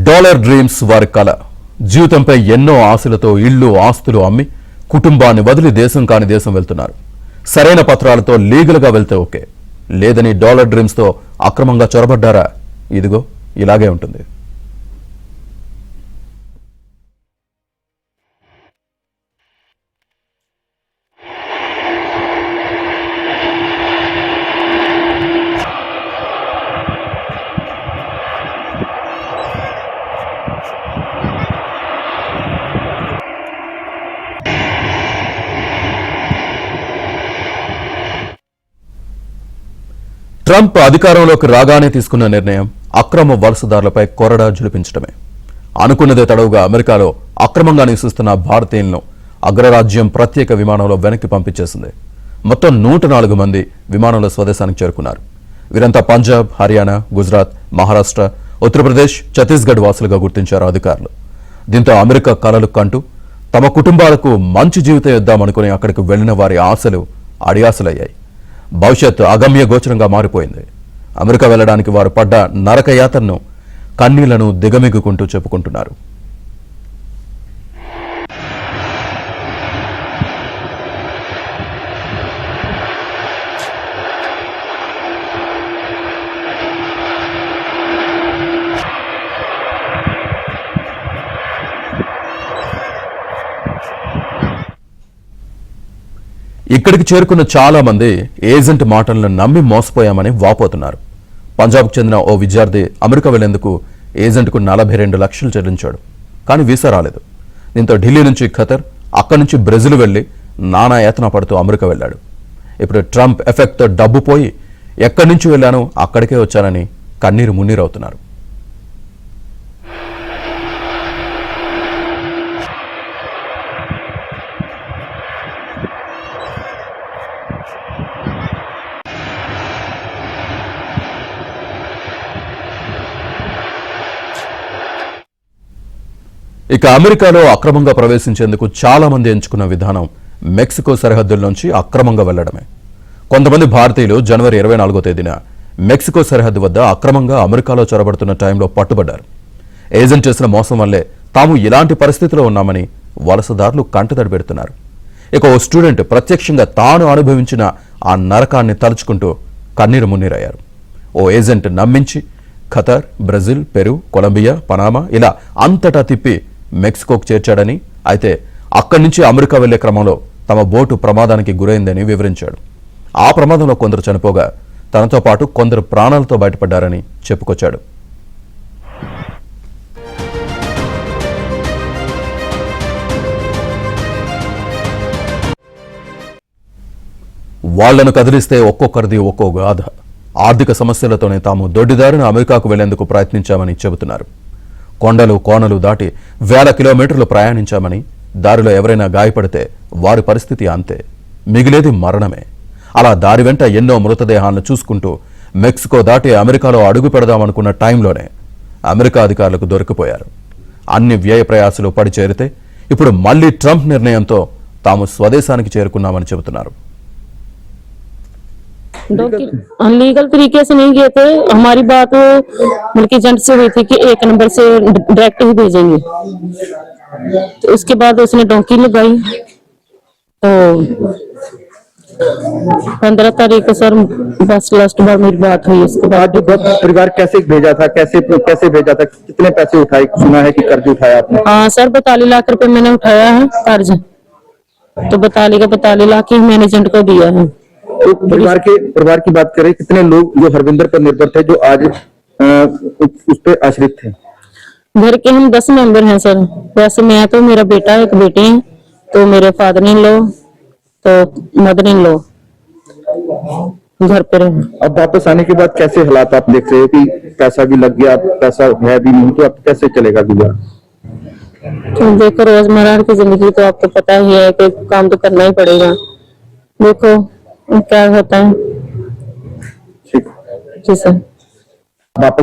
Dollar dreams వారి కళ. జీవితంపై ఎన్నో ఆశలతో ఇళ్లు ఆస్తులు అమ్మి కుటుంబాన్ని వదిలి దేశం కాని దేశం వెళ్తున్నారు. సరైన పత్రాలతో లీగల్గా వెళ్తే ఓకే, లేదని డాలర్ డ్రీమ్స్తో అక్రమంగా చొరబడ్డారా? ఇదిగో ఇలాగే ఉంటుంది. ట్రంప్ అధికారంలోకి రాగానే తీసుకున్న నిర్ణయం అక్రమ వలసదారులపై కొరడా జులిపించడమే. అనుకున్నదే తడవుగా అమెరికాలో అక్రమంగా నివసిస్తున్న భారతీయులను అగ్రరాజ్యం ప్రత్యేక విమానంలో వెనక్కి పంపించేసింది. మొత్తం 104 మంది విమానంలో స్వదేశానికి చేరుకున్నారు. వీరంతా పంజాబ్, హర్యానా, గుజరాత్, మహారాష్ట్ర, ఉత్తరప్రదేశ్, ఛత్తీస్గఢ్ వాసులుగా గుర్తించారు అధికారులు. దీంతో అమెరికా కలలు కంటూ తమ కుటుంబాలకు మంచి జీవితం ఇద్దామనుకుని అక్కడికి వెళ్లిన వారి ఆశలు అడియాసలయ్యాయి. భవిష్యత్తు అగమ్య గోచరంగా మారిపోయింది. అమెరికా వెళ్లడానికి వారు పడ్డ నరకయాతను కన్నీళ్లను దిగమిగుకుంటూ చెప్పుకుంటున్నారు. ఇక్కడికి చేరుకున్న చాలా మంది ఏజెంట్ మాటలను నమ్మి మోసపోయామని వాపోతున్నారు. పంజాబ్కు చెందిన ఓ విద్యార్థి అమెరికా వెళ్లేందుకు ఏజెంట్కు 42 లక్షలు చెల్లించాడు. కానీ వీసా రాలేదు. దీంతో ఢిల్లీ నుంచి ఖతర్, అక్కడి నుంచి బ్రెజిల్ వెళ్లి నానా యాతన పడుతూ అమెరికా వెళ్లాడు. ఇప్పుడు ట్రంప్ ఎఫెక్ట్తో డబ్బు పోయి ఎక్కడి నుంచి వెళ్లానో అక్కడికే వచ్చానని కన్నీరు మున్నీరవుతున్నారు. ఇక అమెరికాలో అక్రమంగా ప్రవేశించేందుకు చాలా మంది ఎంచుకున్న విధానం మెక్సికో సరిహద్దుల నుంచి అక్రమంగా వెళ్లడమే. కొంతమంది భారతీయులు జనవరి 24వ తేదీన మెక్సికో సరిహద్దు వద్ద అక్రమంగా అమెరికాలో చొరబడుతున్న టైంలో పట్టుబడ్డారు. ఏజెంట్ చేసిన మోసం వల్లే తాము ఇలాంటి పరిస్థితిలో ఉన్నామని వలసదారులు కంటతడి పెడుతున్నారు. ఇక ఓ స్టూడెంట్ ప్రత్యక్షంగా తాను అనుభవించిన ఆ నరకాన్ని తలుచుకుంటూ కన్నీరు మున్నీరయ్యారు. ఓ ఏజెంట్ నమ్మించి Qatar, Brazil, Peru, Colombia, Panama ఇలా అంతటా తిప్పి మెక్సికోకు చేర్చాడని, అయితే అక్కడి నుంచి అమెరికా వెళ్లే క్రమంలో తమ బోటు ప్రమాదానికి గురైందని వివరించాడు. ఆ ప్రమాదంలో కొందరు చనిపోగా తనతో పాటు కొందరు ప్రాణాలతో బయటపడ్డారని చెప్పుకొచ్చాడు. వాళ్లను కదిలిస్తే ఒక్కొక్కరిది ఒక్కో గాథ. ఆర్థిక సమస్యలతోనే తాము దొడ్డిదారిన అమెరికాకు వెళ్లేందుకు ప్రయత్నించామని చెబుతున్నారు. కొండలు కోనలు దాటి 1000 కిలోమీటర్లు ప్రయాణించామని, దారిలో ఎవరైనా గాయపడితే వారి పరిస్థితి అంతే, మిగిలేది మరణమే. అలా దారి వెంట ఎన్నో మృతదేహాలను చూసుకుంటూ మెక్సికో దాటి అమెరికాలో అడుగు పెడదామనుకున్న టైంలోనే అమెరికా అధికారులకు దొరికిపోయారు. అన్ని వ్యయ ప్రయాసాలు పడి చేరితే ఇప్పుడు మళ్లీ ట్రంప్ నిర్ణయంతో తాము స్వదేశానికి చేరుకున్నామని చెబుతున్నారు. अनलीगल तरीके से नहीं गए थे. हमारी बात मुल्की एजेंट से हुई थी कि 1 नंबर से डायरेक्ट ही भेजेंगे. तो उसके बाद उसने डोंकी लगाई. तो 15 तारीख को सर बस लास्ट बार मेरी बात हुई. उसके बाद परिवार कैसे भेजा था, कैसे भेजा था, कितने पैसे उठाए? सुना है कि कर्ज उठाया आपने? हाँ सर, 42 लाख रुपए मैंने उठाया है कर्ज. तो 42 लाख ही मैंने एजेंट को दिया है. तो परिवार की बात करें, कितने लोग जो हरविंदर पर निर्भर थे, जो आज उस पे आश्रित थे? घर के हम 10 मेंबर हैं सर. वैसे मैं तो, मेरा बेटा एक बेटी है, तो मेरे फादर इन लो, तो मदर इन लो घर पर है. अब वापस आने के बाद कैसे हालात आप देख रहे हो कि पैसा भी लग गया, पैसा है भी नहीं, तो अब कैसे चलेगा गुजारा? तो देखो, रोजमर्रा की जिंदगी तो आपको पता ही है कि काम तो करना ही पड़ेगा. देखो क्या होता है. ठीक जी सर.